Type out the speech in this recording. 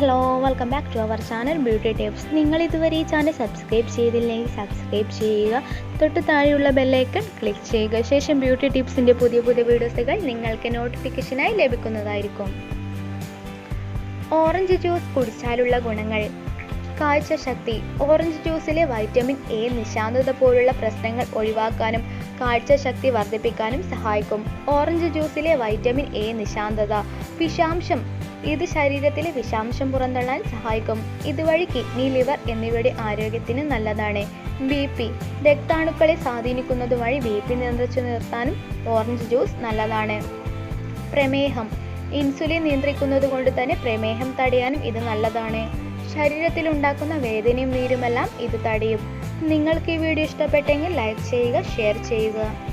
Hello, welcome back to our channel beauty tips. നിങ്ങൾ ഇതുവരെ ഈ ചാനൽ സബ്സ്ക്രൈബ് ചെയ്തില്ലെങ്കിൽ സബ്സ്ക്രൈബ് ചെയ്യുക. തൊട്ട് താഴെയുള്ള ബെല്ലൈക്കൺ ക്ലിക്ക് ചെയ്യുക. ശേഷം ബ്യൂട്ടി ടിപ്സിൻ്റെ പുതിയ വീഡിയോസുകൾ നിങ്ങൾക്ക് നോട്ടിഫിക്കേഷനായി ലഭിക്കുന്നതായിരിക്കും. ഓറഞ്ച് ജ്യൂസ് കുടിച്ചാലുള്ള ഗുണങ്ങൾ. കാഴ്ചശക്തി. ഓറഞ്ച് ജ്യൂസിലെ വൈറ്റമിൻ എ നിശാന്തത പോലുള്ള പ്രശ്നങ്ങൾ ഒഴിവാക്കാനും കാഴ്ചശക്തി വർദ്ധിപ്പിക്കാനും സഹായിക്കും. ഓറഞ്ച് ജ്യൂസിലെ വൈറ്റമിൻ എ നിശാന്തത. വിഷാംശം. ഇത് ശരീരത്തിലെ വിഷാംശം പുറന്തള്ളാൻ സഹായിക്കും. ഇതുവഴി കിഡ്നി, ലിവർ എന്നിവയുടെ ആരോഗ്യത്തിന് നല്ലതാണ്. BP. രക്താണുക്കളെ സ്വാധീനിക്കുന്നത് വഴി BP നിയന്ത്രിച്ചു നിർത്താനും ഓറഞ്ച് ജ്യൂസ് നല്ലതാണ്. പ്രമേഹം. ഇൻസുലിൻ നിയന്ത്രിക്കുന്നത് കൊണ്ട് തന്നെ പ്രമേഹം തടയാനും ഇത് നല്ലതാണ്. ശരീരത്തിലുണ്ടാക്കുന്ന വേദനയും നീരുമെല്ലാം ഇത് തടയും. നിങ്ങൾക്ക് ഈ വീഡിയോ ഇഷ്ടപ്പെട്ടെങ്കിൽ ലൈക്ക് ചെയ്യുക, ഷെയർ ചെയ്യുക.